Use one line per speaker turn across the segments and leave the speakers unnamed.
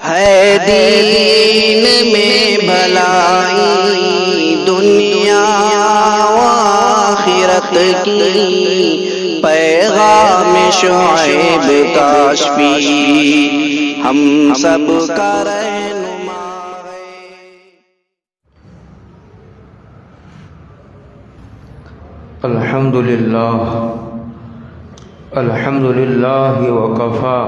ہے دین میں بھلائی دنیا و آخرت کی، پیغام شعیب کاشفی ہم سب کا رہنما ہے۔
الحمد للہ وکفا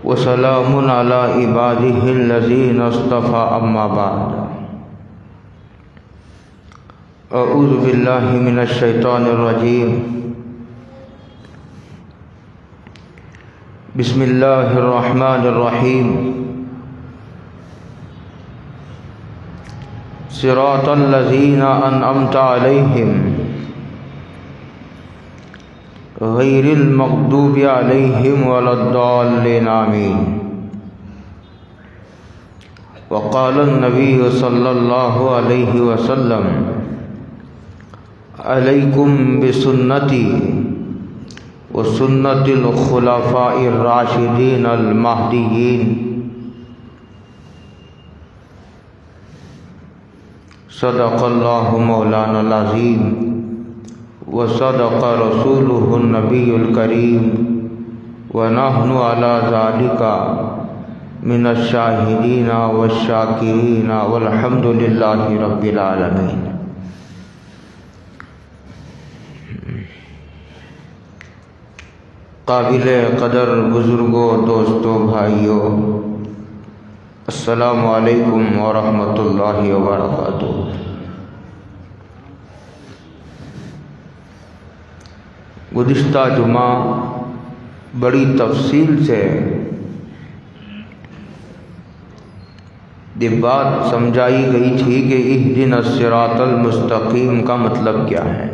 وسلام علی عبادہ الذین اصطفى، اما بعد، اعوذ باللہ من الشیطان الرجیم، بسم اللہ الرحمن الرحیم، صراط الذین انعمت علیہم غیر المغضوب علیہم ولا الضالین، آمین۔ وقال النبی صلی اللہ علیہ وسلم، علیکم بسنتی وسنت الخلفاء الراشدین المہدیین، صدق اللہ مولانا العظیم وصدق رسولہ النبی الکریم، ونحن علی ذالک من الشاہدین والشاکرین والحمد للہ رب العالمین۔ قابل قدر بزرگوں، دوستوں، بھائیوں، السلام علیکم ورحمۃ اللہ وبرکاتہ۔ گزشتہ جمعہ بڑی تفصیل سے یہ بات سمجھائی گئی تھی کہ اہدنا الصراط المستقیم کا مطلب کیا ہے۔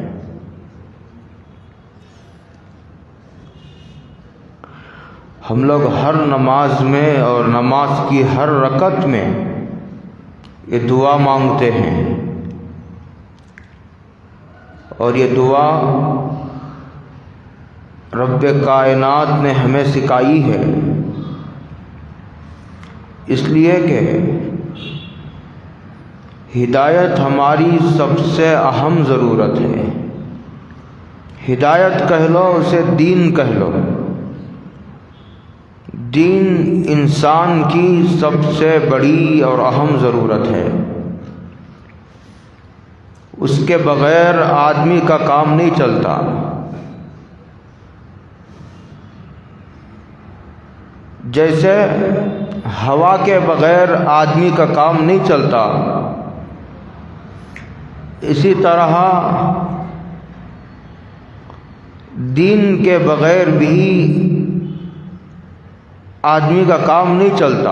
ہم لوگ ہر نماز میں اور نماز کی ہر رکعت میں یہ دعا مانگتے ہیں، اور یہ دعا رب کائنات نے ہمیں سکھائی ہے، اس لیے کہ ہدایت ہماری سب سے اہم ضرورت ہے۔ ہدایت کہہ لو، اسے دین کہہ لو۔ دین انسان کی سب سے بڑی اور اہم ضرورت ہے، اس کے بغیر آدمی کا کام نہیں چلتا۔ جیسے ہوا کے بغیر آدمی کا کام نہیں چلتا، اسی طرح دین کے بغیر بھی آدمی کا کام نہیں چلتا۔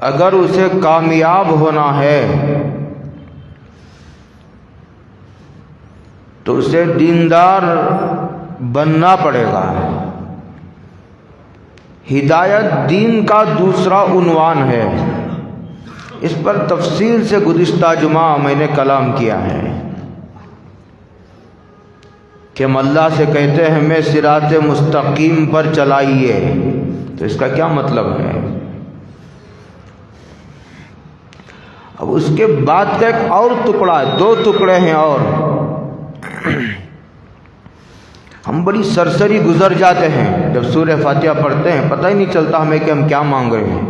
اگر اسے کامیاب ہونا ہے تو اسے دیندار بننا پڑے گا۔ ہدایت دین کا دوسرا عنوان ہے، اس پر تفصیل سے گزشتہ جمعہ میں نے کلام کیا ہے کہ ہم اللہ سے کہتے ہیں ہمیں صراط مستقیم پر چلائیے، تو اس کا کیا مطلب ہے؟ اب اس کے بعد کا ایک اور ٹکڑا ہے، دو ٹکڑے ہیں، اور ہم بڑی سرسری گزر جاتے ہیں جب سورہ فاتحہ پڑھتے ہیں، پتہ ہی نہیں چلتا ہمیں کہ ہم کیا مانگ رہے ہیں،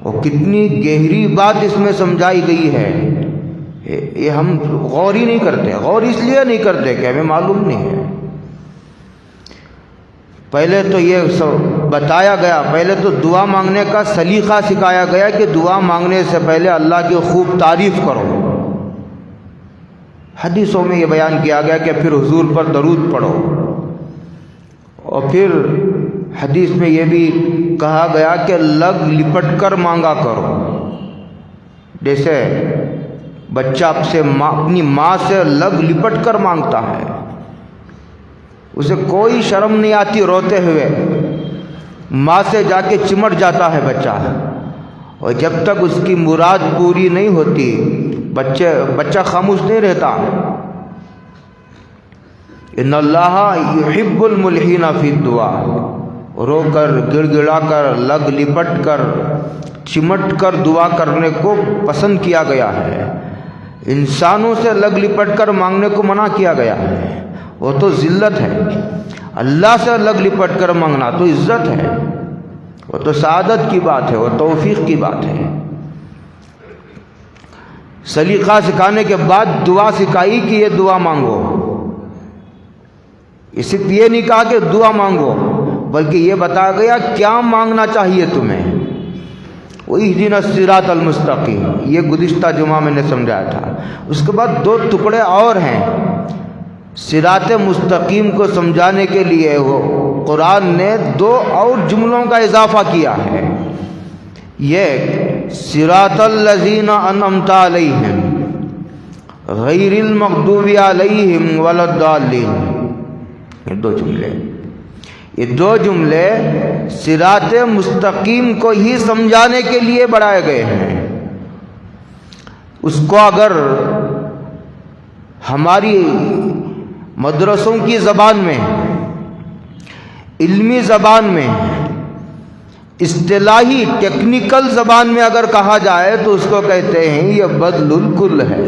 اور کتنی گہری بات اس میں سمجھائی گئی ہے، یہ ہم غور ہی نہیں کرتے۔ غور اس لیے نہیں کرتے کہ ہمیں معلوم نہیں ہے۔ پہلے تو یہ بتایا گیا، پہلے تو دعا مانگنے کا سلیقہ سکھایا گیا کہ دعا مانگنے سے پہلے اللہ کی خوب تعریف کرو۔ حدیثوں میں یہ بیان کیا گیا کہ پھر حضور پر درود پڑھو، اور پھر حدیث میں یہ بھی کہا گیا کہ لگ لپٹ کر مانگا کرو۔ جیسے بچہ اپنی ماں سے لگ لپٹ کر مانگتا ہے، اسے کوئی شرم نہیں آتی، روتے ہوئے ماں سے جا کے چمٹ جاتا ہے بچہ، اور جب تک اس کی مراد پوری نہیں ہوتی بچہ خاموش نہیں رہتا۔ ان اللہ یحب الملحین فی الدعا، رو کر گڑ گڑا کر لگ لپٹ کر چمٹ کر دعا کرنے کو پسند کیا گیا ہے، انسانوں سے لگ لپٹ کر مانگنے کو منع کیا گیا ہے، وہ تو ذلت ہے۔ اللہ سے لگ لپٹ کر مانگنا تو عزت ہے، وہ تو سعادت کی بات ہے، وہ توفیق کی بات ہے۔ سلیقہ سکھانے کے بعد دعا سکھائی کہ یہ دعا مانگو، صرف یہ نہیں کہا کہ دعا مانگو، بلکہ یہ بتایا گیا کیا مانگنا چاہیے تمہیں۔ اہدنا الصراط المستقیم، یہ گزشتہ جمعہ میں نے سمجھایا تھا۔ اس کے بعد دو ٹکڑے اور ہیں صراط مستقیم کو سمجھانے کے لیے، وہ قرآن نے دو اور جملوں کا اضافہ کیا ہے۔ یہ صراط الذین انعمت علیہم غیر المغضوب علیہم ولا الضالین، یہ دو جملے صراط مستقیم کو ہی سمجھانے کے لیے بڑھائے گئے ہیں۔ اس کو اگر ہماری مدرسوں کی زبان میں، علمی زبان میں، اصطلاحی ٹیکنیکل زبان میں اگر کہا جائے تو اس کو کہتے ہیں یہ بدل الکل ہے،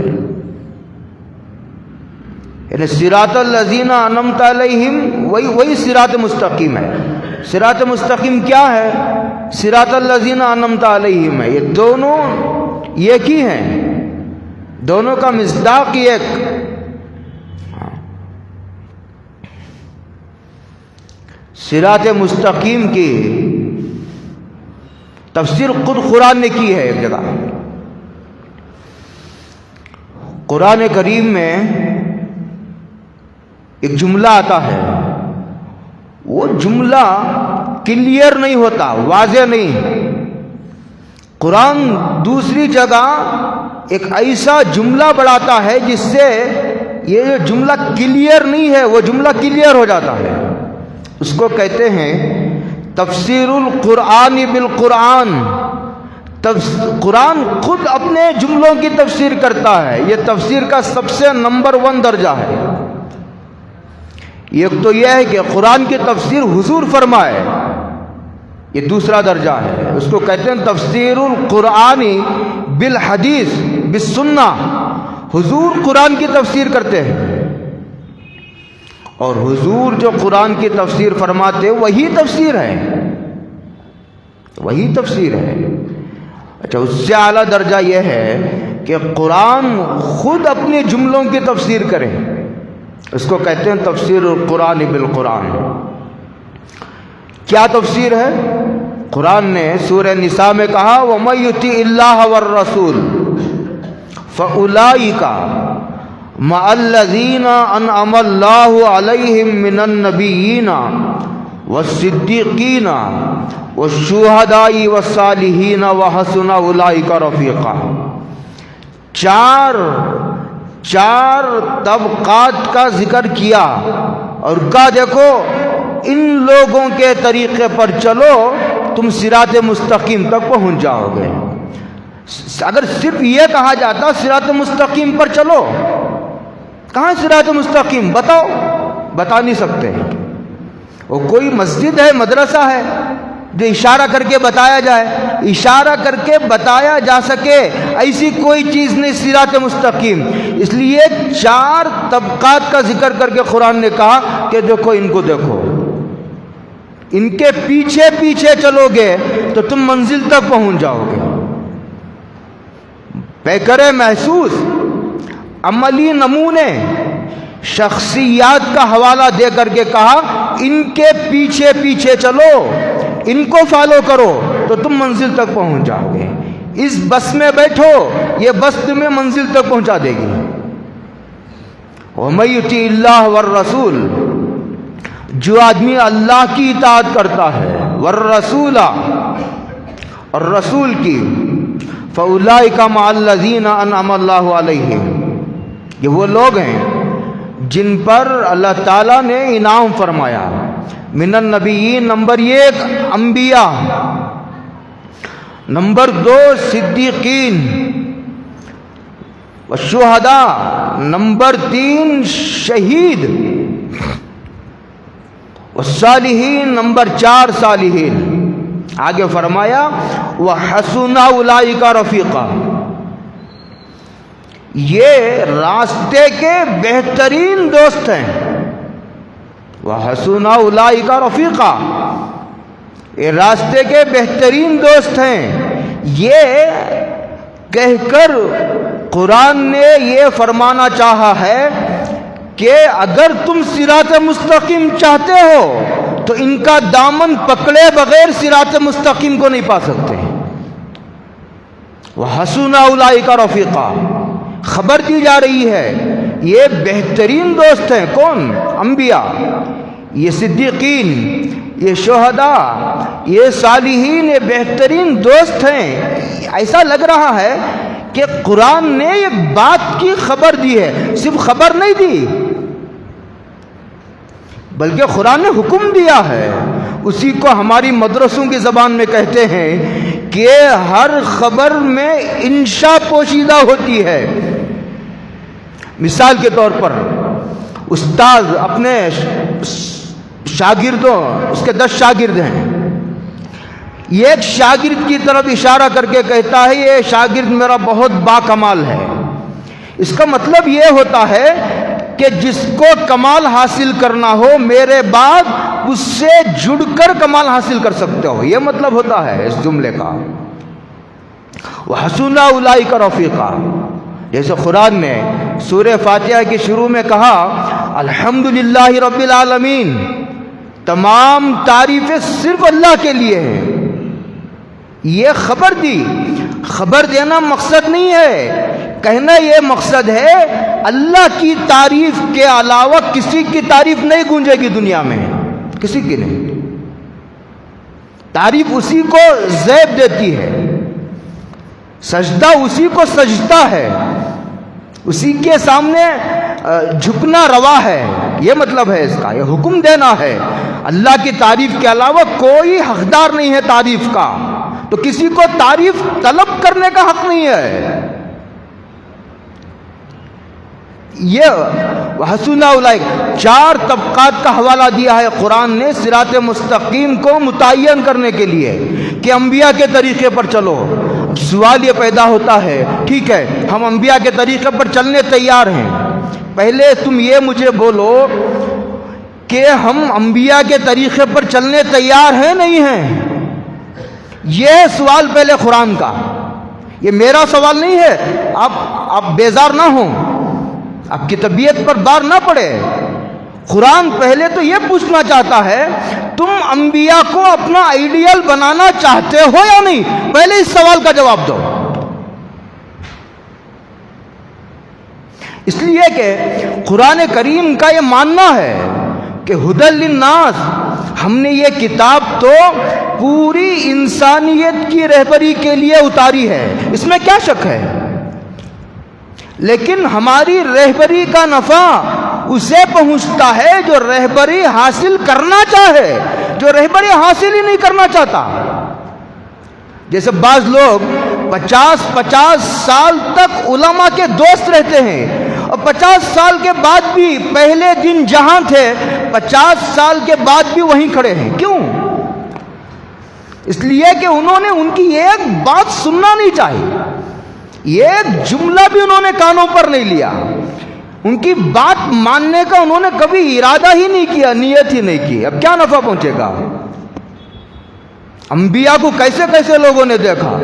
یعنی صراط الذین انعمت علیہم وہی صراط مستقیم ہے۔ صراط مستقیم کیا ہے؟ صراط الذین انعمت علیہم ہے۔ یہ دونوں ایک ہی ہیں، دونوں کا مصداق ایک۔ صراط مستقیم کی تفسیر خود قرآن نے کی ہے ایک جگہ۔ قرآن کریم میں ایک جملہ آتا ہے، وہ جملہ کلیئر نہیں ہوتا، واضح نہیں۔ قرآن دوسری جگہ ایک ایسا جملہ بڑھاتا ہے جس سے یہ جو جملہ کلیئر نہیں ہے وہ جملہ کلیئر ہو جاتا ہے۔ اس کو کہتے ہیں تفسیر القرآن بالقرآن۔ قرآن خود اپنے جملوں کی تفسیر کرتا ہے، یہ تفسیر کا سب سے نمبر 1 درجہ ہے۔ ایک تو یہ ہے کہ قرآن کی تفسیر حضور فرمائے، یہ دوسرا درجہ ہے، اس کو کہتے ہیں تفسیر القرآن بالحدیث بالسنہ۔ حضور قرآن کی تفسیر کرتے ہیں، اور حضور جو قرآن کی تفسیر فرماتے وہی تفسیر ہے، وہی تفسیر ہے۔ اچھا، اس سے اعلیٰ درجہ یہ ہے کہ قرآن خود اپنے جملوں کی تفسیر کرے، اس کو کہتے ہیں تفسیر القرآن بالقرآن۔ کیا تفسیر ہے؟ قرآن نے سورہ نساء میں کہا وَمَن يُطِعِ اللَّهَ وَالرَّسُولَ فَأُولَٰئِكَ مَعَ الَّذِينَ أَنْعَمَ اللَّهُ عَلَيْهِم مِّنَ النَّبِيِّينَ وَالصِّدِّيقِينَ وَالشُّهَدَاءِ وَالصَّالِحِينَ وَحَسُنَ أُولَٰئِكَ رَفِيقًا۔ چار طبقات کا ذکر کیا اور کہا دیکھو ان لوگوں کے طریقے پر چلو تم صراط مستقیم تک پہنچ جاؤ گے۔ اگر صرف یہ کہا جاتا صراط مستقیم پر چلو، کہاں صراط مستقیم بتاؤ، بتا نہیں سکتے۔ وہ کوئی مسجد ہے، مدرسہ ہے جو اشارہ کر کے بتایا جائے، اشارہ کر کے بتایا جا سکے ایسی کوئی چیز نہیں صراط مستقیم۔ اس لیے 4 طبقات کا ذکر کر کے قرآن نے کہا کہ دیکھو ان کو، دیکھو ان کے پیچھے پیچھے چلو گے تو تم منزل تک پہنچ جاؤ گے۔ پیکر محسوس عملی نمونے شخصیات کا حوالہ دے کر کے کہا ان کے پیچھے پیچھے چلو، ان کو فالو کرو تو تم منزل تک پہنچ جاؤ گے۔ اس بس میں بیٹھو، یہ بس تمہیں منزل تک پہنچا دے گی۔ وَمَن يُطِعِ اللَّهَ وَالرَّسُولَ، جو آدمی اللہ کی اطاعت کرتا ہے، والرسول اور رسول کی، فَأُولَٰئِكَ مَعَ الَّذِينَ أَنْعَمَ اللَّهُ عَلَيْهِمْ، یہ وہ لوگ ہیں جن پر اللہ تعالیٰ نے انعام فرمایا۔ من النبیین، نمبر 1 انبیاء، نمبر 2 صدیقین والشہداء، نمبر 3 شہید، والصالحین نمبر 4 صالحین. آگے فرمایا وَحَسُنَ أُولَٰئِكَ رَفِيقًا، یہ راستے کے بہترین دوست ہیں. وَحَسُنَ أُولَٰئِكَ رَفِيقًا، یہ راستے کے بہترین دوست ہیں. یہ کہہ کر قرآن نے یہ فرمانا چاہا ہے کہ اگر تم صراط مستقیم چاہتے ہو تو ان کا دامن پکڑے بغیر صراط مستقیم کو نہیں پا سکتے. وَحَسُنَ أُولَٰئِكَ رَفِيقًا، خبر دی جا رہی ہے یہ بہترین دوست ہیں. کون؟ انبیاء، یہ صدیقین، یہ شہداء، یہ صالحین، یہ بہترین دوست ہیں. ایسا لگ رہا ہے کہ قرآن نے ایک بات کی خبر دی ہے، صرف خبر نہیں دی بلکہ قرآن نے حکم دیا ہے. اسی کو ہماری مدرسوں کی زبان میں کہتے ہیں کہ ہر خبر میں انشاء پوشیدہ ہوتی ہے. مثال کے طور پر استاد اپنے شاگردوں، اس کے 10 شاگرد ہیں، ایک شاگرد کی طرف اشارہ کر کے کہتا ہے یہ شاگرد میرا بہت باکمال ہے. اس کا مطلب یہ ہوتا ہے کہ جس کو کمال حاصل کرنا ہو میرے بعد اس سے جڑ کر کمال حاصل کر سکتے ہو، یہ مطلب ہوتا ہے اس جملے کا. وَحَسُنَ أُولَٰئِكَ رَفِيقًا، جیسے قرآن نے سورہ فاتحہ کی شروع میں کہا الحمدللہ رب العالمین، تمام تعریفیں صرف اللہ کے لیے ہیں. یہ خبر دی. خبر دینا مقصد نہیں ہے، کہنا یہ مقصد ہے اللہ کی تعریف کے علاوہ کسی کی تعریف نہیں گونجے گی دنیا میں، کسی کی نہیں. تعریف اسی کو زیب دیتی ہے، سجدہ اسی کو سجدہ ہے، اسی کے سامنے جھکنا روا ہے. یہ مطلب ہے اس کا، یہ حکم دینا ہے. اللہ کی تعریف کے علاوہ کوئی حقدار نہیں ہے تعریف کا، تو کسی کو تعریف طلب کرنے کا حق نہیں ہے. یہ وَحَسُنَ أُولَٰئِكَ 4 طبقات کا حوالہ دیا ہے قرآن نے صراط مستقیم کو متعین کرنے کے لیے کہ انبیاء کے طریقے پر چلو. سوال یہ پیدا ہوتا ہے ٹھیک ہے ہم انبیاء کے طریقے پر چلنے تیار ہیں، پہلے تم یہ مجھے بولو کہ ہم انبیاء کے طریقے پر چلنے تیار ہیں نہیں ہیں. یہ سوال پہلے قرآن کا، یہ میرا سوال نہیں ہے. آپ بیزار نہ ہوں، آپ کی طبیعت پر بار نہ پڑے. قرآن پہلے تو یہ پوچھنا چاہتا ہے تم انبیاء کو اپنا آئیڈیل بنانا چاہتے ہو یا نہیں، پہلے اس سوال کا جواب دو. اس لیے کہ قرآن کریم کا یہ ماننا ہے کہ ھدی للناس، ہم نے یہ کتاب تو پوری انسانیت کی رہبری کے لیے اتاری ہے، اس میں کیا شک ہے. لیکن ہماری رہبری کا نفع اسے پہنچتا ہے جو رہبری حاصل کرنا چاہے، جو رہبری حاصل ہی نہیں کرنا چاہتا. جیسے بعض لوگ 50 سال تک علماء کے دوست رہتے ہیں اور 50 سال کے بعد بھی پہلے دن جہاں تھے 50 سال کے بعد بھی وہیں کھڑے ہیں. کیوں؟ اس لیے کہ انہوں نے ان کی ایک بات سننا نہیں چاہی، ایک جملہ بھی انہوں نے کانوں پر نہیں لیا، ان کی بات ماننے کا انہوں نے کبھی ارادہ ہی نہیں کیا، نیت ہی نہیں کی. اب کیا نفع پہنچے گا؟ انبیاء کو کیسے کیسے لوگوں نے دیکھا،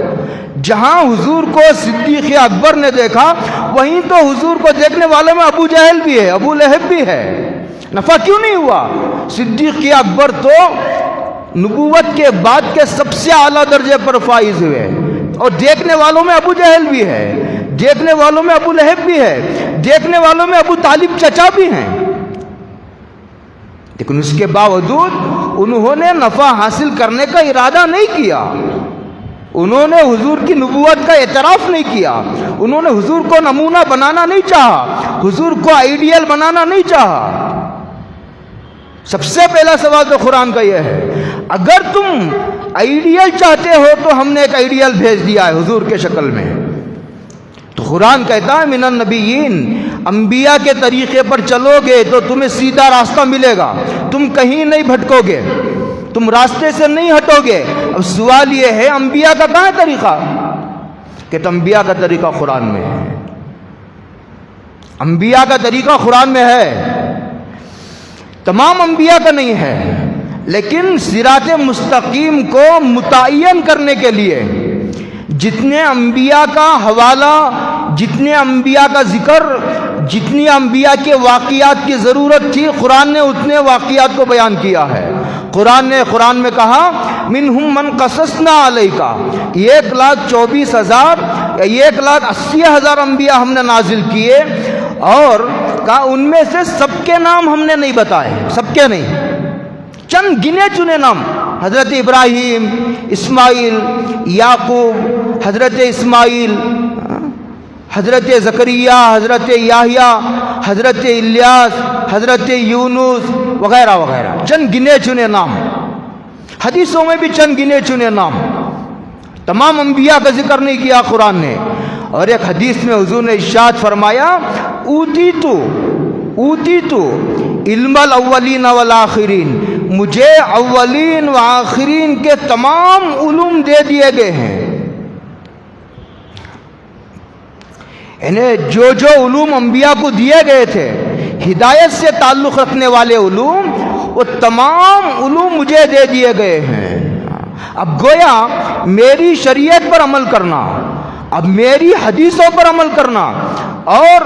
جہاں حضور کو صدیق اکبر نے دیکھا وہیں تو حضور کو دیکھنے والوں میں ابو جہل بھی ہے، ابو لہب بھی ہے. نفع کیوں نہیں ہوا؟ صدیق اکبر تو نبوت کے بعد کے سب سے اعلیٰ درجے پر فائز ہوئے، اور دیکھنے والوں میں ابو جہل بھی ہے، دیکھنے والوں میں ابو لہب بھی ہے، دیکھنے والوں میں ابو طالب چچا بھی ہیں. لیکن اس کے باوجود انہوں نے نفع حاصل کرنے کا ارادہ نہیں کیا، انہوں نے حضور کی نبوت کا اعتراف نہیں کیا، انہوں نے حضور کو نمونہ بنانا نہیں چاہا، حضور کو آئیڈیل بنانا نہیں چاہا. سب سے پہلا سوال تو قرآن کا یہ ہے اگر تم آئیڈیل چاہتے ہو تو ہم نے ایک آئیڈیل بھیج دیا ہے حضور کے شکل میں. تو قرآن کہتا ہے من النبیین، انبیاء کے طریقے پر چلو گے تو تمہیں سیدھا راستہ ملے گا، تم کہیں نہیں بھٹکو گے، تم راستے سے نہیں ہٹو گے۔ اب سوال یہ ہے انبیاء کا کہاں طریقہ؟ کہ انبیاء کا طریقہ قرآن میں ہے، انبیاء کا طریقہ قرآن میں ہے، تمام انبیاء کا نہیں ہے۔ لیکن صراط مستقیم کو متعین کرنے کے لیے جتنے انبیاء کا حوالہ، جتنے انبیاء کا ذکر، جتنی انبیاء کے واقعات کی ضرورت تھی، قرآن نے اتنے واقعات کو بیان کیا ہے۔ قرآن نے میں کہا منہم من قصصنا علیک، 1,24,000 یا 1,80,000 انبیاء ہم نے نازل کیے، اور کہا ان میں سے سب کے نام ہم نے نہیں بتائے، سب کے نہیں، چند گنے چنے نام، حضرت ابراہیم، اسماعیل، یعقوب، حضرت اسماعیل، حضرت زکریا، حضرت یحییٰ، حضرت الیاس، حضرت یونس وغیرہ وغیرہ، چند گنے چنے نام۔ حدیثوں میں بھی چند گنے چنے نام، تمام انبیاء کا ذکر نہیں کیا قرآن نے۔ اور ایک حدیث میں حضور نے ارشاد فرمایا اوتیتو علم الاولین والآخرین، مجھے اولین و آخرین کے تمام علوم دے دیے گئے ہیں، انہیں جو علوم انبیاء کو دیے گئے تھے، ہدایت سے تعلق رکھنے والے علوم، وہ تمام علوم مجھے دے دیے گئے ہیں۔ اب گویا میری شریعت پر عمل کرنا، اب میری حدیثوں پر عمل کرنا، اور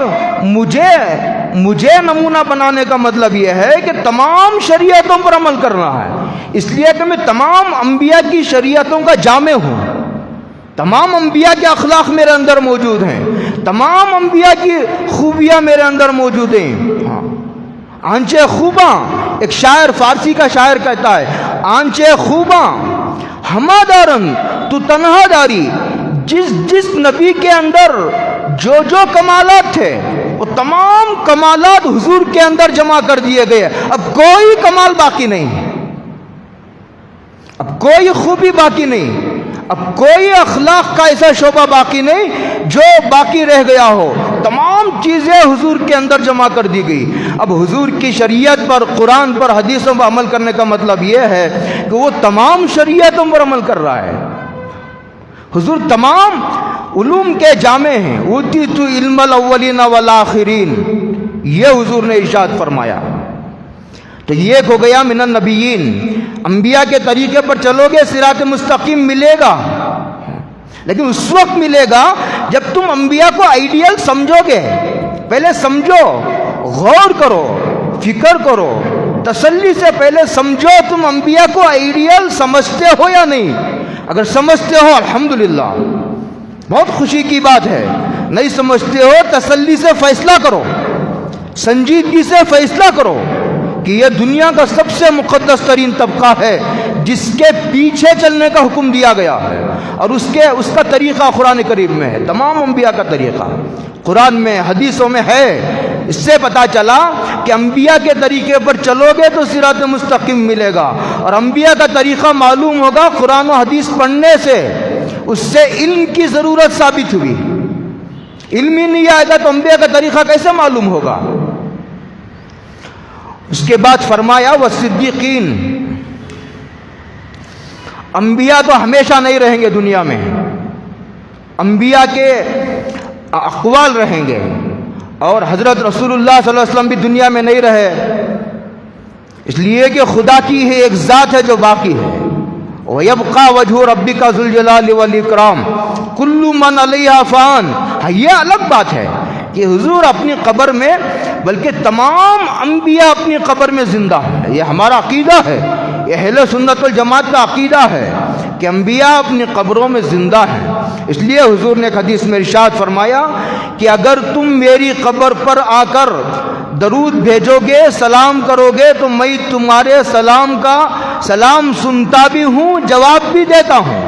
مجھے نمونہ بنانے کا مطلب یہ ہے کہ تمام شریعتوں پر عمل کرنا ہے، اس لیے کہ میں تمام انبیاء کی شریعتوں کا جامع ہوں، تمام انبیاء کے اخلاق میرے اندر موجود ہیں، تمام انبیاء کی خوبیاں میرے اندر موجود ہیں۔ آنچے خوباں، ایک شاعر، فارسی کا شاعر کہتا ہے، آنچے خوباں ہما دارن تو تنہا داری، جس نبی کے اندر جو کمالات تھے وہ تمام کمالات حضور کے اندر جمع کر دیے گئے، اب کوئی کمال باقی نہیں، اب کوئی خوبی باقی نہیں، اب کوئی اخلاق کا ایسا شعبہ باقی نہیں جو باقی رہ گیا ہو، تمام چیزیں حضور کے اندر جمع کر دی گئی۔ اب حضور کی شریعت پر، قرآن پر، حدیثوں پر عمل کرنے کا مطلب یہ ہے کہ وہ تمام شریعتوں پر عمل کر رہا ہے۔ حضور تمام علوم کے جامع ہیں، اوتیت علم الاولین والآخرین، یہ حضور نے ارشاد فرمایا۔ تو یہ ہو گیا من النبیین، انبیاء کے طریقے پر چلو گے صراط مستقیم ملے گا، لیکن اس وقت ملے گا جب تم انبیاء کو آئیڈیل سمجھو گے۔ پہلے سمجھو، غور کرو، فکر کرو، تسلی سے پہلے سمجھو تم انبیاء کو آئیڈیل سمجھتے ہو یا نہیں۔ اگر سمجھتے ہو الحمدللہ، بہت خوشی کی بات ہے۔ نہیں سمجھتے ہو تسلی سے فیصلہ کرو، سنجیدگی سے فیصلہ کرو کہ یہ دنیا کا سب سے مقدس ترین طبقہ ہے جس کے پیچھے چلنے کا حکم دیا گیا ہے، اور اس کا طریقہ قرآن کریم میں ہے، تمام انبیاء کا طریقہ قرآن میں، حدیثوں میں ہے۔ اس سے پتہ چلا کہ انبیاء کے طریقے پر چلو گے تو صراط مستقیم ملے گا، اور انبیاء کا طریقہ معلوم ہوگا قرآن و حدیث پڑھنے سے، اس سے علم کی ضرورت ثابت ہوئی۔ علم ہی نہیں آئے گا تو انبیاء کا طریقہ کیسے معلوم ہوگا؟ اس کے بعد فرمایا والصدیقین، انبیاء تو ہمیشہ نہیں رہیں گے دنیا میں، انبیاء کے اقوال رہیں گے، اور حضرت رسول اللہ صلی اللہ علیہ وسلم بھی دنیا میں نہیں رہے، اس لیے کہ خدا کی ہے ایک ذات ہے جو باقی ہے۔ وَيَبْقَى وَجْهُ رَبِّكَ ذُو الْجَلَالِ وَالْإِكْرَامِ كُلُّ مَنْ عَلَيْهَا فَانٍ۔ یہ الگ بات ہے کہ حضور اپنی قبر میں، بلکہ تمام انبیاء اپنی قبر میں زندہ ہیں، یہ ہمارا عقیدہ ہے، یہ اہل سنت والجماعت کا عقیدہ ہے کہ انبیاء اپنی قبروں میں زندہ ہیں۔ اس لیے حضور نے ایک حدیث میں ارشاد فرمایا کہ اگر تم میری قبر پر آ کر درود بھیجو گے، سلام کرو گے، تو میں تمہارے سلام کا سلام سنتا بھی ہوں، جواب بھی دیتا ہوں۔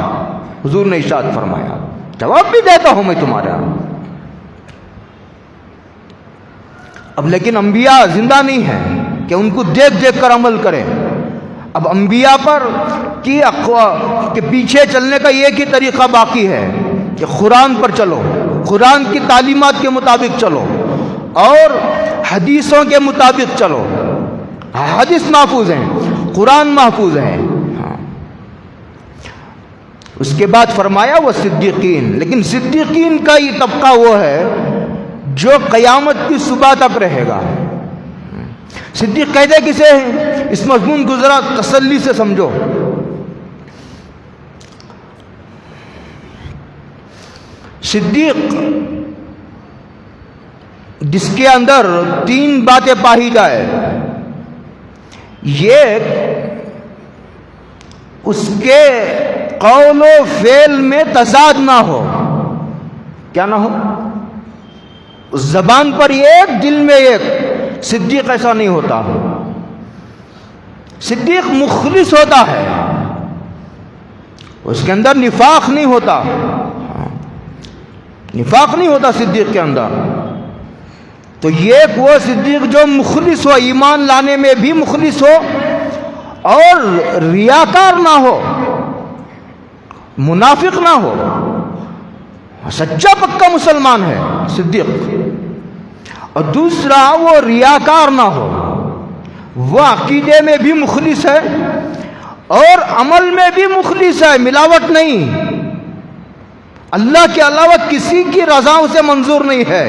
حضور نے ارشاد فرمایا جواب بھی دیتا ہوں میں تمہارا۔ اب لیکن انبیاء زندہ نہیں ہیں کہ ان کو دیکھ دیکھ کر عمل کریں۔ اب انبیاء پر کہ پیچھے چلنے کا ایک ہی طریقہ باقی ہے کہ قرآن پر چلو، قرآن کی تعلیمات کے مطابق چلو اور حدیثوں کے مطابق چلو. حدیث محفوظ ہیں، قرآن محفوظ ہے. اس کے بعد فرمایا وہ صدیقین، لیکن صدیقین کا یہ طبقہ وہ ہے جو قیامت کی صبح تک رہے گا. صدیق کہتے کسے ہیں؟ اس مضمون کو ذرا تسلی سے سمجھو. صدیق جس کے اندر 3 باتیں پائی جائے، یہ اس کے قول و فعل میں تضاد نہ ہو. کیا نہ ہو؟ زبان پر ایک، دل میں ایک. صدیق ایسا نہیں ہوتا. صدیق مخلص ہوتا ہے، اس کے اندر نفاق نہیں ہوتا. نفاق نہیں ہوتا صدیق کے اندر. تو یہ وہ صدیق جو مخلص ہو، ایمان لانے میں بھی مخلص ہو اور ریاکار نہ ہو، منافق نہ ہو، سچا پکا مسلمان ہے صدیق. اور دوسرا وہ ریاکار نہ ہو، وہ عقیدے میں بھی مخلص ہے اور عمل میں بھی مخلص ہے، ملاوٹ نہیں. اللہ کے علاوہ کسی کی رضا اسے منظور نہیں ہے.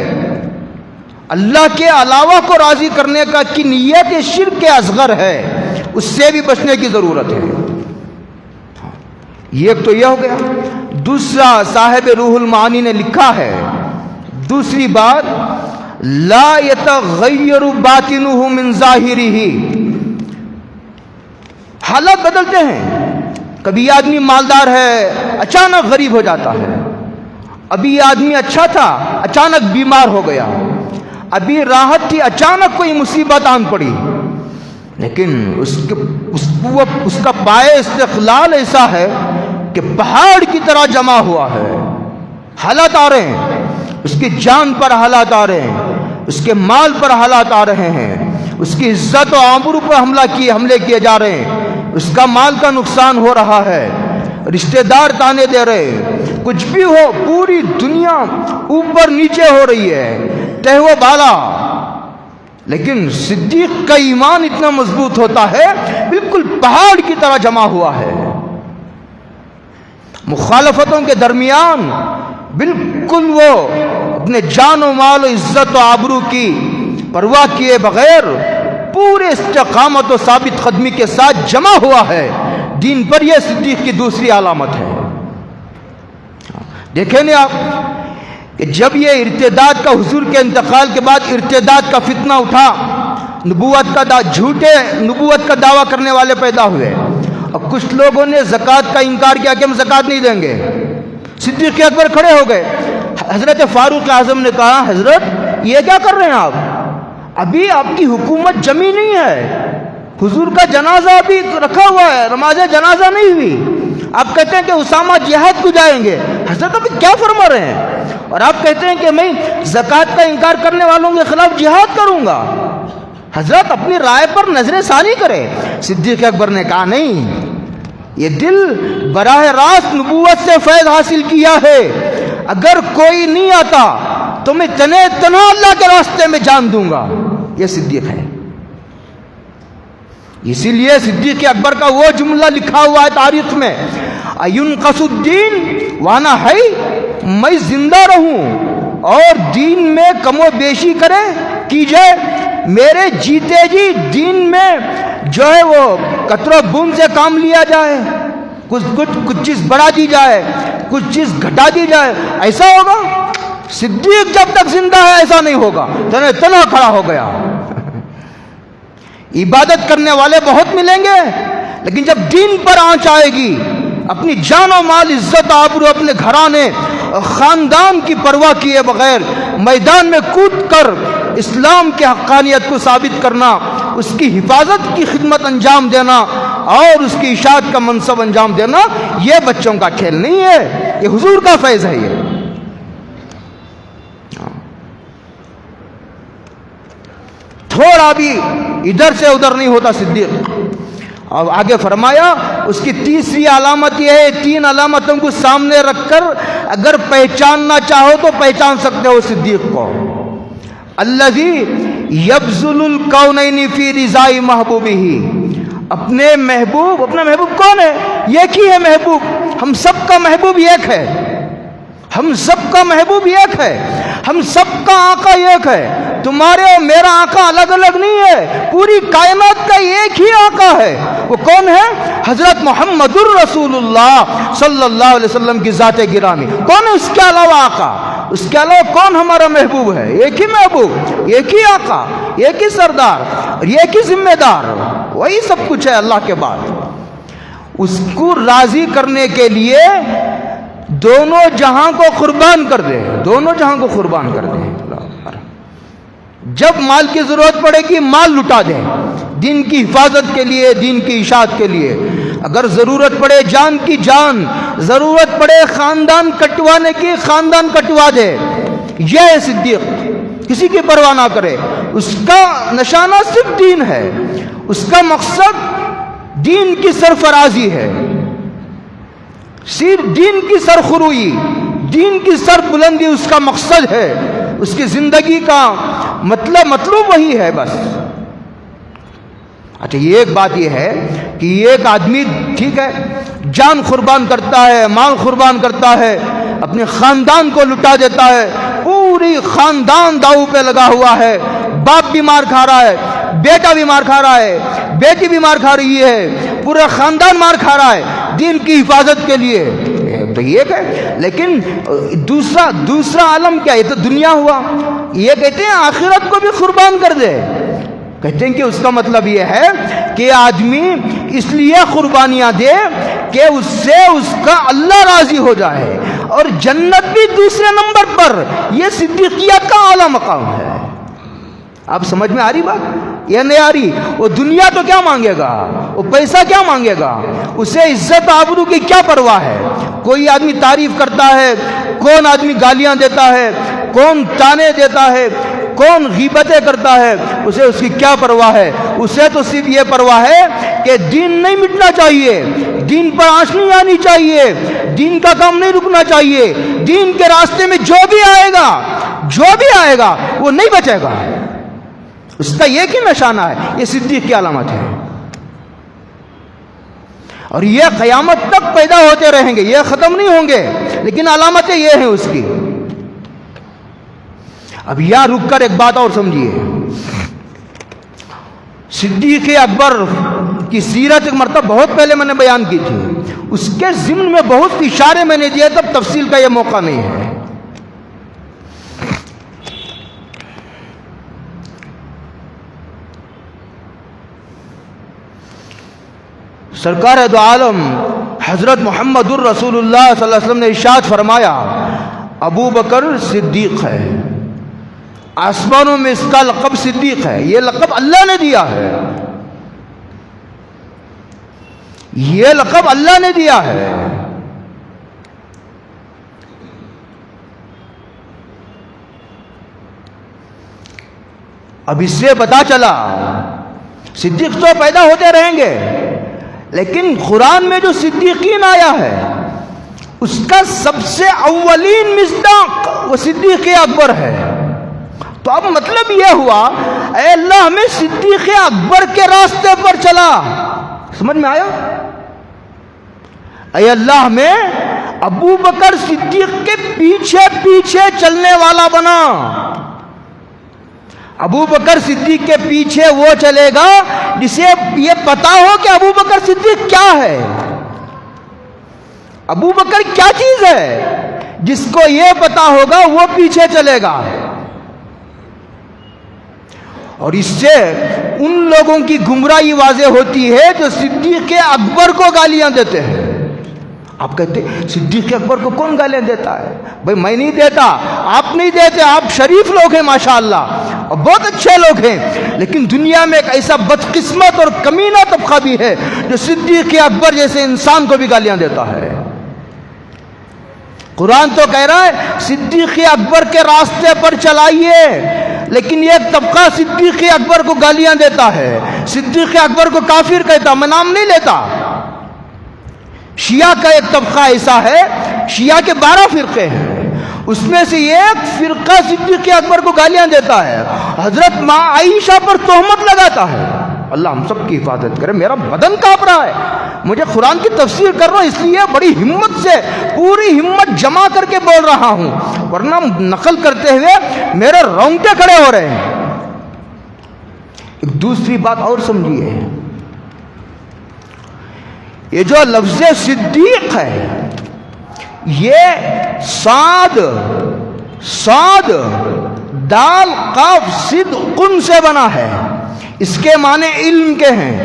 اللہ کے علاوہ کو راضی کرنے کا کی نیت شرک اصغر ہے، اس سے بھی بچنے کی ضرورت ہے. ایک تو یہ ہو گیا. دوسرا صاحب روح المعانی نے لکھا ہے، دوسری بات، لا يتغیر باطنہ من ظاہرہ. حالات بدلتے ہیں. کبھی آدمی مالدار ہے، اچانک غریب ہو جاتا ہے. ابھی آدمی اچھا تھا، اچانک بیمار ہو گیا. ابھی راحت تھی، اچانک کوئی مصیبت آن پڑی. لیکن اس کا پائے استقلال ایسا ہے کہ پہاڑ کی طرح جمع ہوا ہے. حالات آ رہے ہیں، اس کی جان پر حالات آ رہے ہیں، اس کے مال پر حالات آ رہے ہیں، اس کی عزت و آبرو پر حملے کیے جا رہے ہیں، اس کا مال کا نقصان ہو رہا ہے، رشتہ دار تانے دے رہے ہیں. کچھ بھی ہو، پوری دنیا اوپر نیچے ہو رہی ہے، تہ و بالا. لیکن صدیق کا ایمان اتنا مضبوط ہوتا ہے، بالکل پہاڑ کی طرح جمع ہوا ہے. مخالفتوں کے درمیان بالکل وہ اپنے جان و مال و عزت و آبرو کی پرواہ کیے بغیر پورے استقامت و ثابت قدمی کے ساتھ جمع ہوا ہے دین پر. یہ صدیق کی دوسری علامت ہے. دیکھیں نا آپ کہ جب یہ ارتداد کا حضور کے انتقال کے بعد ارتداد کا فتنہ اٹھا، جھوٹے نبوت کا دعویٰ کرنے والے پیدا ہوئے، اور کچھ لوگوں نے زکوٰۃ کا انکار کیا کہ ہم زکوٰۃ نہیں دیں گے. صدیق اکبر کھڑے ہو گئے. حضرت فاروق اعظم نے کہا، حضرت یہ کیا کر رہے ہیں آپ؟ ابھی آپ کی حکومت جمی نہیں ہے، حضور کا جنازہ ابھی رکھا ہوا ہے، نماز جنازہ نہیں ہوئی. آپ کہتے ہیں کہ اسامہ جہاد کو جائیں گے. حضرت ابھی کیا فرما رہے ہیں؟ اور آپ کہتے ہیں کہ میں زکوٰۃ کا انکار کرنے والوں کے خلاف جہاد کروں گا. حضرت اپنی رائے پر نظر ثانی کرے. صدیق اکبر نے کہا، نہیں، یہ دل براہ راست نبوت سے فیض حاصل کیا ہے. اگر کوئی نہیں آتا تو میں تنہا اللہ کے راستے میں جان دوں گا. یہ صدیق ہے. اسی لیے صدیق اکبر کا وہ جملہ لکھا ہوا ہے تاریخ میں، اَيُنْقَصُ الدِّينُ وَأَنَا حَيٌّ، میں زندہ رہوں اور دین میں کم و بیشی کی جائے، میرے جیتے جی دین میں جو ہے وہ قطر و بوند سے کام لیا جائے، کچھ چیز بڑھا دی جائے، کچھ چیز گھٹا دی جائے. ایسا ہوگا؟ صدیق جب تک زندہ ہے ایسا نہیں ہوگا. تنہا کھڑا ہو گیا. عبادت کرنے والے بہت ملیں گے، لیکن جب دین پر آنچ آئے گی، اپنی جان و مال، عزت آبرو، اپنے گھرانے خاندان کی پرواہ کیے بغیر میدان میں کود کر اسلام کی حقانیت کو ثابت کرنا، اس کی حفاظت کی خدمت انجام دینا اور اس کی اشاعت کا منصب انجام دینا، یہ بچوں کا کھیل نہیں ہے، یہ حضور کا فیض ہے. یہ تھوڑا بھی ادھر سے ادھر نہیں ہوتا صدیق. اور آگے فرمایا، اس کی تیسری علامت یہ ہے، 3 علامتوں کو سامنے رکھ کر اگر پہچاننا چاہو تو پہچان سکتے ہو صدیق کو۔ الذی یبذل الکونین فی رضاء محبوبہ، اپنے محبوب، اپنا محبوب کون ہے؟ ایک ہی ہے محبوب، ہم سب کا محبوب ایک ہے، ہم سب کا محبوب ایک ہے، ہم سب کا آقا ایک ہے، تمہارے اور میرا آقا الگ الگ نہیں ہے، پوری کائنات کا ایک ہی آقا ہے۔ وہ کون ہے؟ حضرت محمد الرسول اللہ صلی اللہ علیہ وسلم کی ذات گرامی۔ کون ہے اس کے علاوہ آقا؟ اس کے علاوہ کون ہمارا محبوب ہے؟ ایک ہی محبوب، ایک ہی آقا، ایک ہی سردار اور ایک ہی ذمہ دار، وہی سب کچھ ہے اللہ کے بعد۔ اس کو راضی کرنے کے لیے دونوں جہاں کو قربان کر دے، دونوں جہاں کو قربان کر دے۔ جب مال کی ضرورت پڑے گی مال لٹا دے، دین کی حفاظت کے لیے، دین کی اشاعت کے لیے۔ اگر ضرورت پڑے جان کی جان، ضرورت پڑے خاندان کٹوانے کی خاندان کٹوا دے۔ یہ ہے صدیق، کسی کی پرواہ نہ کرے، اس کا نشانہ صرف دین ہے، اس کا مقصد دین کی سرفرازی ہے، صرف دین کی سرخروئی، دین کی سر بلندی اس کا مقصد ہے، اس کی زندگی کا مطلوب وہی ہے بس۔ اچھا یہ ایک بات یہ ہے کہ ایک آدمی ٹھیک ہے جان قربان کرتا ہے، مال قربان کرتا ہے، اپنے خاندان کو لٹا دیتا ہے، پوری خاندان داؤ پہ لگا ہوا ہے، باپ بیمار کھا رہا ہے، بیٹا بیمار کھا رہا ہے، بیٹی بیمار کھا رہی ہے، پورا خاندان مار کھا رہا ہے دین کی حفاظت کے لیے، تو یہ ہے۔ لیکن دوسرا عالم کیا؟ یہ تو دنیا ہوا، یہ کہتے ہیں آخرت کو بھی قربان کر دے۔ کہتے ہیں کہ اس کا مطلب یہ ہے کہ آدمی اس لیے قربانیاں دے کہ اس سے اس کا اللہ راضی ہو جائے، اور جنت بھی دوسرے نمبر پر۔ یہ صدیقیت کا اعلیٰ مقام ہے۔ آپ سمجھ میں آ رہی بات؟ یہ نہیں آ رہی؟ وہ دنیا تو کیا مانگے گا، وہ پیسہ کیا مانگے گا، اسے عزت آبرو کی کیا پرواہ ہے؟ کوئی آدمی تعریف کرتا ہے، کون آدمی گالیاں دیتا ہے، کون تانے دیتا ہے، کون غیبتیں کرتا ہے، اسے اس کی کیا پرواہ ہے؟ اسے تو صرف یہ پرواہ ہے کہ دین نہیں مٹنا چاہیے، دین پر آنچ نہیں آنی چاہیے، دین کا کام نہیں رکنا چاہیے، دین کے راستے میں جو بھی آئے گا وہ نہیں بچے گا۔ اس کا ایک ہی نشانہ ہے، یہ صدیق کی علامت ہے، اور یہ قیامت تک پیدا ہوتے رہیں گے، یہ ختم نہیں ہوں گے، لیکن علامتیں یہ ہیں اس کی۔ اب یہاں رک کر ایک بات اور سمجھیے، صدیق اکبر کی سیرت ایک مرتبہ بہت پہلے میں نے بیان کی تھی، اس کے ضمن میں بہت اشارے میں نے دیے، تب تفصیل کا یہ موقع نہیں ہے۔ سرکار دو عالم حضرت محمد الرسول اللہ صلی اللہ علیہ وسلم نے ارشاد فرمایا، ابو بکر صدیق ہے، آسمانوں میں اس کا لقب صدیق ہے، یہ لقب اللہ نے دیا ہے، یہ لقب اللہ نے دیا ہے۔ اب اس سے پتا چلا صدیق تو پیدا ہوتے رہیں گے، لیکن قرآن میں جو صدیقین آیا ہے اس کا سب سے اولین مصداق وہ صدیق اکبر ہے۔ تو اب مطلب یہ ہوا، اے اللہ ہمیں صدیق اکبر کے راستے پر چلا، سمجھ میں آیا؟ اے اللہ ہمیں ابو بکر صدیق کے پیچھے پیچھے چلنے والا بنا۔ ابو بکر صدیق کے پیچھے وہ چلے گا جسے یہ پتا ہو کہ ابو بکر صدیق کیا ہے، ابو بکر کیا چیز ہے، جس کو یہ پتا ہوگا وہ پیچھے چلے گا۔ اور اس سے ان لوگوں کی گمراہی واضح ہوتی ہے جو صدیق اکبر کو گالیاں دیتے ہیں۔ آپ کہتے ہیں صدیق اکبر کو کون گالیاں دیتا ہے؟ بھائی میں نہیں دیتا، آپ نہیں دیتے، آپ شریف لوگ ہیں ماشاءاللہ اور بہت اچھے لوگ ہیں، لیکن دنیا میں ایک ایسا بدقسمت اور کمینہ طبقہ بھی ہے جو صدیق اکبر جیسے انسان کو بھی گالیاں دیتا ہے۔ قرآن تو کہہ رہا ہے صدیق اکبر کے راستے پر چلائیے، لیکن ایک طبقہ صدیق اکبر کو گالیاں دیتا ہے، صدیق اکبر کو کافر کہتا، میں نام نہیں لیتا، شیعہ کا ایک طبقہ ایسا ہے، شیعہ کے 12 فرقے ہیں، اس میں سے ایک فرقہ صدیق اکبر کو گالیاں دیتا ہے، حضرت ماں عائشہ پر تہمت لگاتا ہے۔ اللہ ہم سب کی حفاظت کرے۔ میرا بدن کانپ رہا ہے، مجھے قرآن کی تفسیر کر رہا ہوں اس لیے بڑی ہمت سے، پوری ہمت جمع کر کے بول رہا ہوں، ورنہ نقل کرتے ہوئے میرے رونگٹے کھڑے ہو رہے ہیں۔ ایک دوسری بات اور سمجھیے، یہ جو لفظ صدیق ہے، یہ صاد دال قاف صدقن سے بنا ہے، اس کے معنی علم کے ہیں۔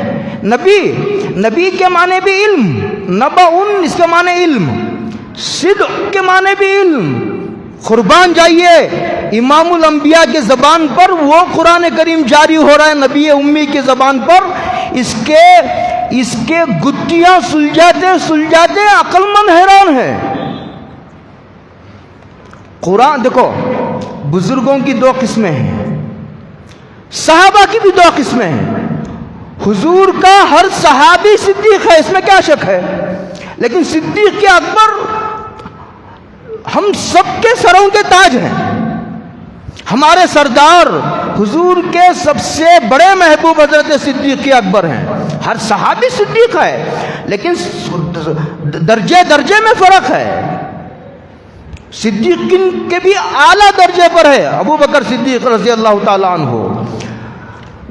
نبی کے معنی بھی علم، نبعن اس کے معنی علم، صدق کے معنی بھی علم۔ قربان جائیے، امام الانبیاء کی زبان پر وہ قرآن کریم جاری ہو رہا ہے، نبی امی کی زبان پر اس کے گتیاں سلجھاتے عقل مند حیران ہے۔ قرآن دیکھو، بزرگوں کی 2 قسمیں ہیں، صحابہ کی بھی 2 قسمیں ہیں۔ حضور کا ہر صحابی صدیق ہے، اس میں کیا شک ہے، لیکن صدیق اکبر ہم سب کے سروں کے تاج ہیں۔ ہمارے سردار حضور کے سب سے بڑے محبوب حضرت صدیق اکبر ہیں۔ ہر صحابی صدیق ہے، لیکن درجے میں فرق ہے۔ صدیقین کے بھی اعلیٰ درجے پر ہے، ابو بکر صدیق رضی اللہ تعالیٰ عنہ۔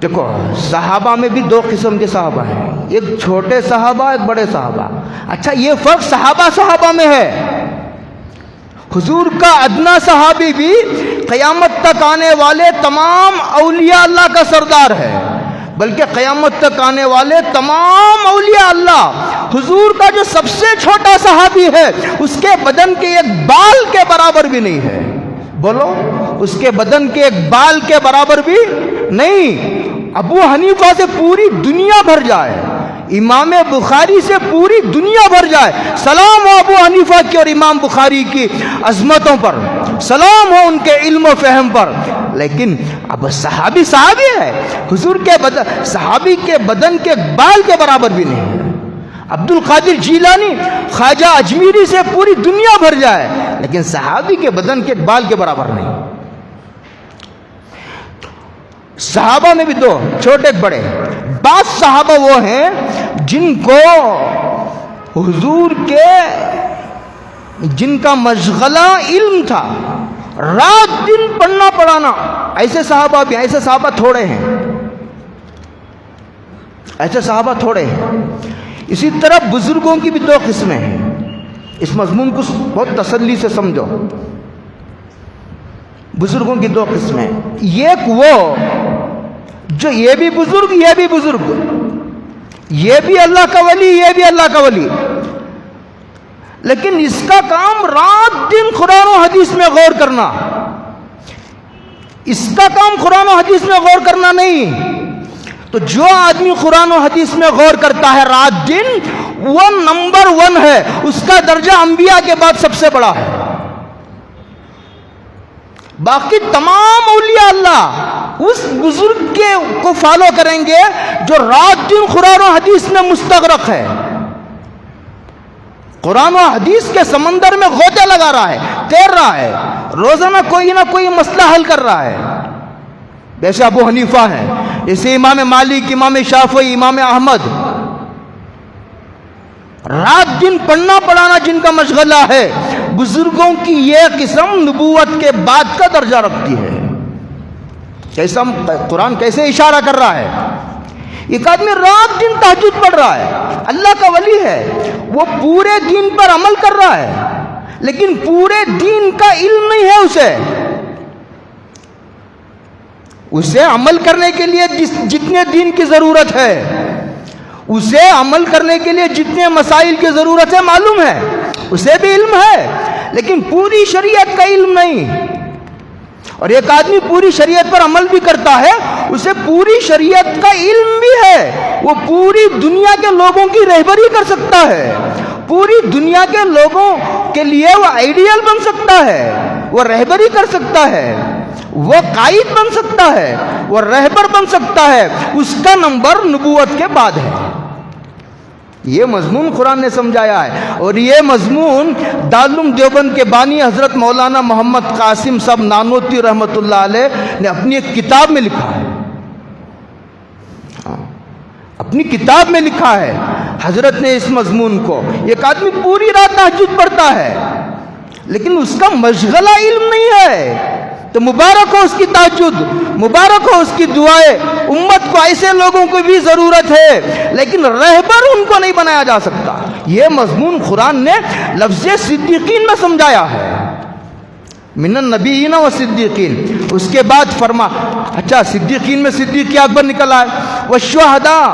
دیکھو، صحابہ میں بھی 2 قسم کے صحابہ ہیں، ایک چھوٹے صحابہ، ایک بڑے صحابہ۔ اچھا، یہ فرق صحابہ میں ہے۔ حضور کا ادنا صحابی بھی قیامت تک آنے والے تمام اولیاء اللہ کا سردار ہے، بلکہ قیامت تک آنے والے تمام اولیاء اللہ، حضور کا جو سب سے چھوٹا صحابی ہے اس کے بدن کے ایک بال کے برابر بھی نہیں ہے۔ بولو، اس کے بدن کے ایک بال کے برابر بھی نہیں۔ ابو حنیفہ سے پوری دنیا بھر جائے، امام بخاری سے پوری دنیا بھر جائے، سلام ہو ابو حنیفہ کی اور امام بخاری کی عظمتوں پر، سلام ہو ان کے علم و فہم پر، لیکن اب صحابی ہے، حضور کے صحابی کے بدن کے بال کے برابر بھی نہیں ہے۔ عبد القادر جیلانی، خواجہ اجمیری سے پوری دنیا بھر جائے، لیکن صحابی کے بدن کے بال کے برابر نہیں۔ صحابہ میں بھی 2، چھوٹے بڑے۔ بعض صحابہ وہ ہیں جن کو حضور کے، جن کا مشغلہ علم تھا، رات دن پڑھنا پڑھانا، ایسے صحابہ بھی، ایسے صحابہ تھوڑے ہیں، ایسے صحابہ تھوڑے ہیں۔ اسی طرح بزرگوں کی بھی 2 قسمیں ہیں، اس مضمون کو بہت تسلی سے سمجھو۔ بزرگوں کی 2 قسمیں، ایک وہ جو یہ بھی بزرگ، یہ بھی بزرگ، یہ بھی اللہ کا ولی، یہ بھی اللہ کا ولی، لیکن اس کا کام رات دن قرآن و حدیث میں غور کرنا، اس کا کام قرآن و حدیث میں غور کرنا نہیں۔ تو جو آدمی قرآن و حدیث میں غور کرتا ہے رات دن، وہ نمبر 1 ہے، اس کا درجہ انبیاء کے بعد سب سے بڑا ہے۔ باقی تمام اولیاء اللہ اس بزرگ کو فالو کریں گے جو رات دن قرآن و حدیث میں مستغرق ہے، قرآن و حدیث کے سمندر میں غوطے لگا رہا ہے، تیر رہا ہے، روزانہ کوئی نہ کوئی مسئلہ حل کر رہا ہے۔ جیسے ابو حنیفہ ہیں، جیسے امام مالک، امام شافعی، امام احمد، رات دن پڑھنا پڑھانا جن کا مشغلہ ہے۔ بزرگوں کی یہ قسم نبوت کے بعد کا درجہ رکھتی ہے۔ کیسا قرآن کیسے اشارہ کر رہا ہے، ایک آدمی رات دن تہجد پڑھ رہا ہے، اللہ کا ولی ہے، وہ پورے دین پر عمل کر رہا ہے، لیکن پورے دین کا علم نہیں ہے اسے عمل کرنے کے لیے جتنے دین کی ضرورت ہے، اسے عمل کرنے کے لیے جتنے مسائل کی ضرورت ہے معلوم ہے، اسے بھی علم ہے، لیکن پوری شریعت کا علم نہیں۔ اور ایک آدمی پوری شریعت پر عمل بھی کرتا ہے، اسے پوری شریعت کا علم بھی ہے، وہ پوری دنیا کے لوگوں کی رہبری کر سکتا ہے، پوری دنیا کے لوگوں کے لیے وہ آئیڈیل بن سکتا ہے، وہ رہبری کر سکتا ہے، وہ قائد بن سکتا ہے، وہ رہبر بن سکتا ہے، اس کا نمبر نبوت کے بعد ہے۔ یہ مضمون قرآن نے سمجھایا ہے، اور یہ مضمون دارالعلوم دیوبند کے بانی حضرت مولانا محمد قاسم صاحب نانوتوی رحمۃ اللہ علیہ نے اپنی ایک کتاب میں لکھا ہے، اپنی کتاب میں لکھا ہے حضرت نے اس مضمون کو۔ ایک آدمی پوری رات تہجد پڑھتا ہے لیکن اس کا مشغلہ علم نہیں ہے، تو مبارک ہو اس کی تہجد، مبارک ہو اس کی دعائیں۔ امت کو ایسے لوگوں کی بھی ضرورت ہے، لیکن رہبر ان کو نہیں بنایا جا سکتا۔ یہ مضمون قرآن نے لفظ صدیقین میں سمجھایا ہے، من النبیین و صدیقین۔ اس کے بعد فرما، اچھا صدیقین میں صدیق اکبر نکل آئے، والشہداء،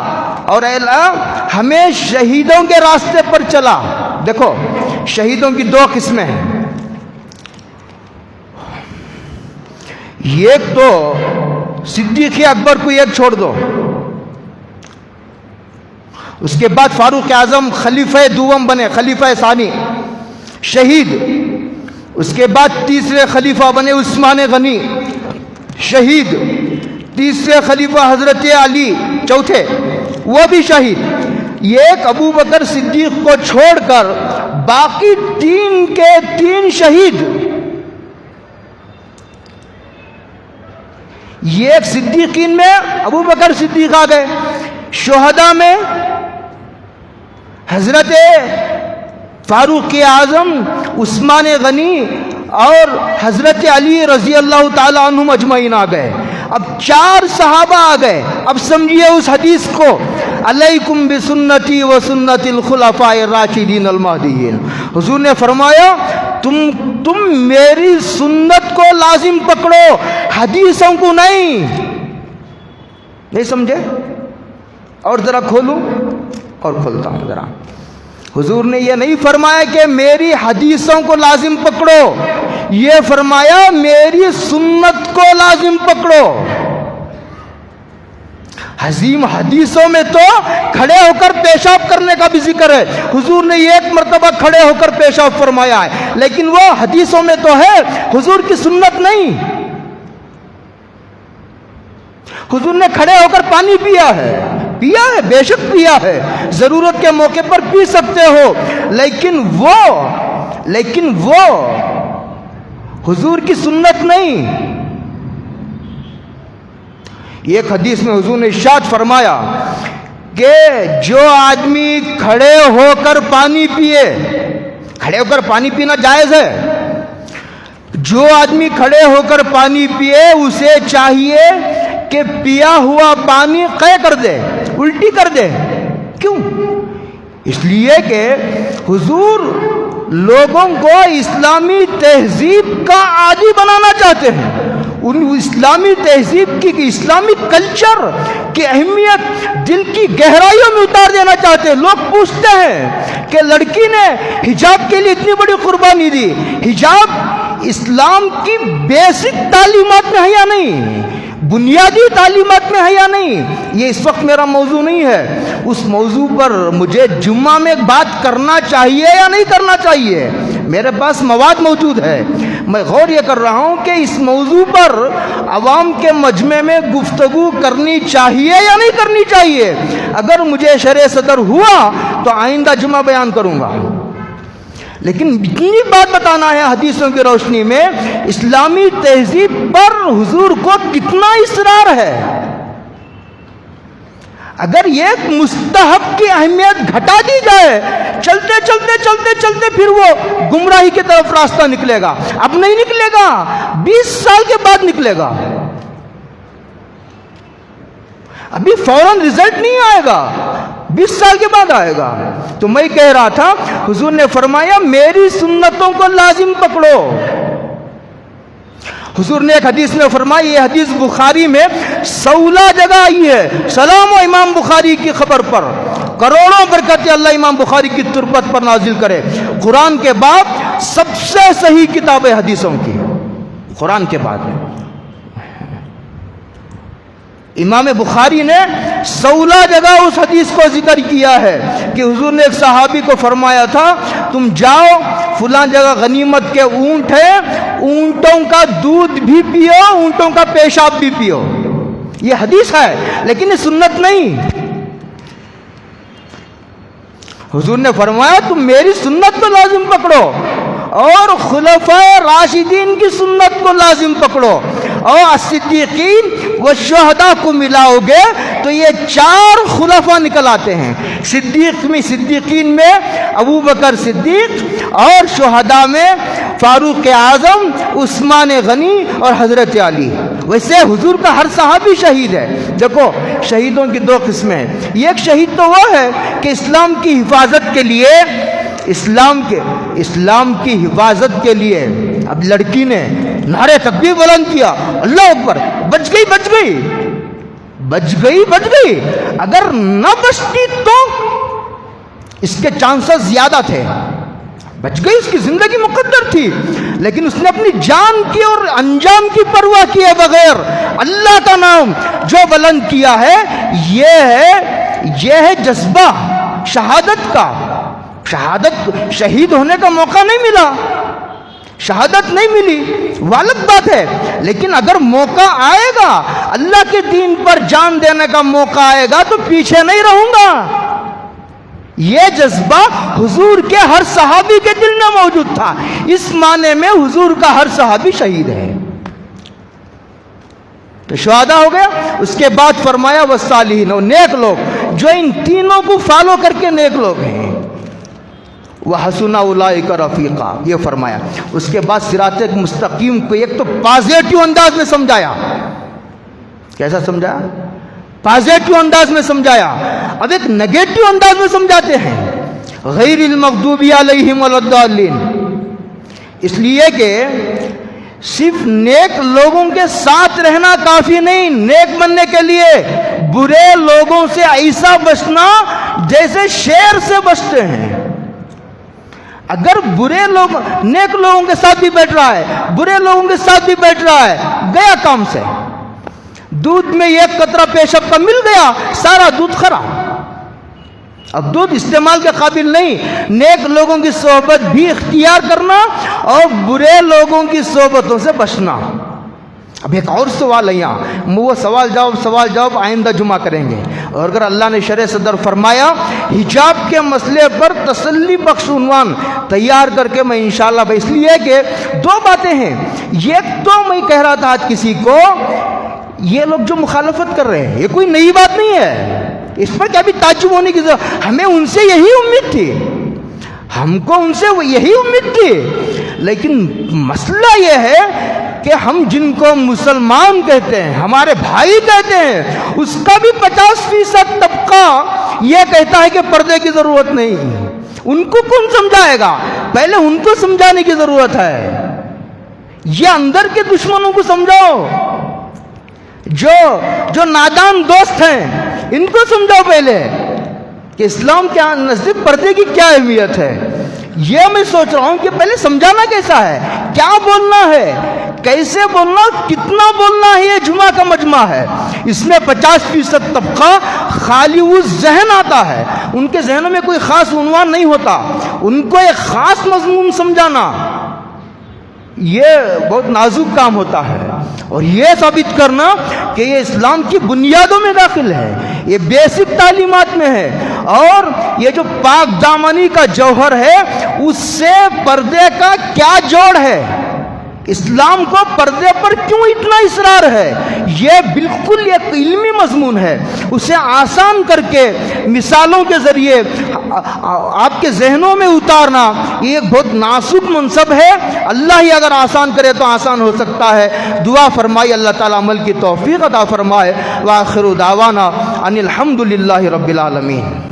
اور اے اللہ ہمیں شہیدوں کے راستے پر چلا۔ دیکھو شہیدوں کی دو قسمیں ہیں، ایک تو صدیق اکبر کو ایک چھوڑ دو، اس کے بعد فاروق اعظم خلیفہ دوم بنے، خلیفہ ثانی شہید، اس کے بعد تیسرے خلیفہ بنے عثمان غنی شہید، تیسرے خلیفہ حضرت علی چوتھے وہ بھی شہید۔ ایک ابو بکر صدیق کو چھوڑ کر باقی تین کے تین شہید۔ یہ ایک صدیقین میں ابو بکر صدیق آ گئے، شہداء میں حضرت فاروق اعظم، عثمان غنی اور حضرت علی رضی اللہ تعالی عنہم اجمعین آ گئے۔ اب چار صحابہ آ گئے۔ اب سمجھیے اس حدیث کو، علیکم بسنتی و سنت الخلفاء الراشدین المہدیین۔ حضور نے فرمایا تم میری سنت کو لازم پکڑو، حدیثوں کو نہیں سمجھے؟ اور ذرا کھولوں اور کھولتا ہوں ذرا۔ حضور نے یہ نہیں فرمایا کہ میری حدیثوں کو لازم پکڑو، یہ فرمایا میری سنت کو لازم پکڑو۔ عظیم حدیثوں میں تو کھڑے ہو کر پیشاب کرنے کا بھی ذکر ہے، حضور نے ایک مرتبہ کھڑے ہو کر پیشاب فرمایا ہے، لیکن وہ حدیثوں میں تو ہے، حضور کی سنت نہیں۔ حضور نے کھڑے ہو کر پانی پیا ہے، بے شک پیا ہے، ضرورت کے موقع پر پی سکتے ہو، لیکن وہ حضور کی سنت نہیں۔ ایک حدیث میں حضور نے ارشاد فرمایا کہ جو آدمی کھڑے ہو کر پانی پیے، کھڑے ہو کر پانی پینا جائز ہے، جو آدمی کھڑے ہو کر پانی پیے اسے چاہیے کہ پیا ہوا پانی قے کر دے، الٹی کر دے۔ کیوں؟ اس لیے کہ حضور لوگوں کو اسلامی تہذیب کا عادی بنانا چاہتے ہیں، ان اسلامی تہذیب کی، اسلامی کلچر کی اہمیت دل کی گہرائیوں میں اتار دینا چاہتے ہیں۔ لوگ پوچھتے ہیں کہ لڑکی نے حجاب کے لیے اتنی بڑی قربانی دی، حجاب اسلام کی بیسک تعلیمات میں ہے یا نہیں، بنیادی تعلیمات میں ہے یا نہیں؟ یہ اس وقت میرا موضوع نہیں ہے، اس موضوع پر مجھے جمعہ میں بات کرنا چاہیے یا نہیں کرنا چاہیے، میرے پاس مواد موجود ہے۔ میں غور یہ کر رہا ہوں کہ اس موضوع پر عوام کے مجمع میں گفتگو کرنی چاہیے یا نہیں کرنی چاہیے۔ اگر مجھے شرع صدر ہوا تو آئندہ جمعہ بیان کروں گا، لیکن اتنی بات بتانا ہے حدیثوں کی روشنی میں اسلامی تہذیب پر حضور کو کتنا اصرار ہے۔ اگر یہ مستحب کی اہمیت گھٹا دی جائے، چلتے چلتے چلتے چلتے پھر وہ گمراہی کی طرف راستہ نکلے گا۔ اب نہیں نکلے گا، 20 سال کے بعد نکلے گا، ابھی فوراً رزلٹ نہیں آئے گا، 20 سال کے بعد آئے گا۔ تو میں کہہ رہا تھا، حضور نے فرمایا میری سنتوں کو لازم پکڑو۔ حضور نے ایک حدیث میں فرمایا، یہ حدیث بخاری میں 16 جگہ آئی ہے، سلام و امام بخاری کی خبر پر، کروڑوں برکتیں اللہ امام بخاری کی تربت پر نازل کرے۔ قرآن کے بعد سب سے صحیح کتاب ہے حدیثوں کی، قرآن کے بعد امام بخاری نے 16 جگہ اس حدیث کو ذکر کیا ہے کہ حضور نے ایک صحابی کو فرمایا تھا، تم جاؤ فلاں جگہ غنیمت کے اونٹ ہیں، اونٹوں کا دودھ بھی پیو، اونٹوں کا پیشاب بھی پیو۔ یہ حدیث ہے لیکن یہ سنت نہیں۔ حضور نے فرمایا تم میری سنت کو لازم پکڑو اور خلفائے راشدین کی سنت کو لازم پکڑو اور صدیقین و شہداء کو ملاؤ گے تو یہ 4 خلفاء نکل آتے ہیں. صدیقین میں ابو بکر صدیق اور شہداء میں فاروق اعظم، عثمان غنی اور حضرت علی. ویسے حضور کا ہر صحابی شہید ہے. دیکھو شہیدوں کی 2 قسمیں ہیں. ایک شہید تو وہ ہے کہ اسلام کی حفاظت کے لیے اسلام کی حفاظت کے لیے اب لڑکی نے نعرے تکبیر بلند کیا، اللہ اکبر، بچ گئی. اگر نہ بچتی تو اس کے چانسز زیادہ تھے. بچ گئی، اس کی زندگی مقدر تھی، لیکن اس نے اپنی جان کی اور انجام کی پرواہ کیے بغیر اللہ کا نام جو بلند کیا ہے، یہ ہے جذبہ شہادت کا. شہید ہونے کا موقع نہیں ملا، شہادت نہیں ملی، والد بات ہے، لیکن اگر موقع آئے گا، اللہ کے دین پر جان دینے کا موقع آئے گا تو پیچھے نہیں رہوں گا. یہ جذبہ حضور کے ہر صحابی کے دل میں موجود تھا. اس معنی میں حضور کا ہر صحابی شہید ہے. تو شہداء ہو گیا. اس کے بعد فرمایا والصالحین، نیک لوگ جو ان تینوں کو فالو کر کے نیک لوگ ہیں. وَحَسُنَ أُولَٰئِكَ رَفِيقًا، یہ فرمایا. اس کے بعد صراط مستقیم کو ایک تو پازیٹیو انداز میں سمجھایا. کیسا سمجھایا؟ پازیٹیو انداز میں سمجھایا. اب ایک نگیٹیو انداز میں سمجھاتے ہیں، غیر المغضوب علیہم ولا الضالین. اس لیے کہ صرف نیک لوگوں کے ساتھ رہنا کافی نہیں. نیک بننے کے لیے برے لوگوں سے ایسا بچنا جیسے شیر سے بچتے ہیں. اگر نیک لوگوں کے ساتھ بھی بیٹھ رہا ہے، برے لوگوں کے ساتھ بھی بیٹھ رہا ہے، گیا کام سے. دودھ میں ایک قطرہ پیشاب کا مل گیا، سارا دودھ خراب، اب دودھ استعمال کے قابل نہیں. نیک لوگوں کی صحبت بھی اختیار کرنا اور برے لوگوں کی صحبتوں سے بچنا. اب ایک اور سوال ہے یہاں، وہ سوال جواب آئندہ جمعہ کریں گے. اور اگر اللہ نے شرع صدر فرمایا حجاب کے مسئلے پر تسلی بخش عنوان تیار کر کے میں انشاءاللہ اس لیے کہ 2 باتیں ہیں. ایک تو میں کہہ رہا تھا آج کسی کو، یہ لوگ جو مخالفت کر رہے ہیں یہ کوئی نئی بات نہیں ہے، اس پر کیا بھی تعجب ہونے کی ضرورت. ہمیں ان سے یہی امید تھی، ہم کو ان سے یہی امید تھی. لیکن مسئلہ یہ ہے کہ ہم جن کو مسلمان کہتے ہیں، ہمارے بھائی کہتے ہیں، اس کا بھی 50% طبقہ یہ کہتا ہے کہ پردے کی ضرورت نہیں. ان کو کون سمجھائے گا؟ پہلے ان کو سمجھانے کی ضرورت ہے. یہ اندر کے دشمنوں کو سمجھاؤ، جو نادان دوست ہیں ان کو سمجھاؤ پہلے کہ اسلام کے نزدیک پردے کی کیا اہمیت ہے. یہ میں سوچ رہا ہوں کہ پہلے سمجھانا کیسا ہے، کیا بولنا ہے، کیسے بولنا، کتنا بولنا ہے. یہ جمعہ کا مجمع ہے، اس میں 50% طبقہ خالی اس ذہن آتا ہے، ان کے ذہنوں میں کوئی خاص عنوان نہیں ہوتا. ان کو ایک خاص مضمون سمجھانا یہ بہت نازک کام ہوتا ہے. اور یہ ثابت کرنا کہ یہ اسلام کی بنیادوں میں داخل ہے، یہ بیسک تعلیمات میں ہے. اور یہ جو پاک دامنی کا جوہر ہے اس سے پردے کا کیا جوڑ ہے، اسلام کو پردے پر کیوں اتنا اصرار ہے، یہ بالکل ایک علمی مضمون ہے. اسے آسان کر کے مثالوں کے ذریعے آپ کے ذہنوں میں اتارنا یہ ایک بہت نازک منصب ہے. اللہ ہی اگر آسان کرے تو آسان ہو سکتا ہے. دعا فرمائی اللہ تعالیٰ عمل کی توفیق عطا فرمائے. وآخر دعوانا ان الحمد للہ رب العالمین.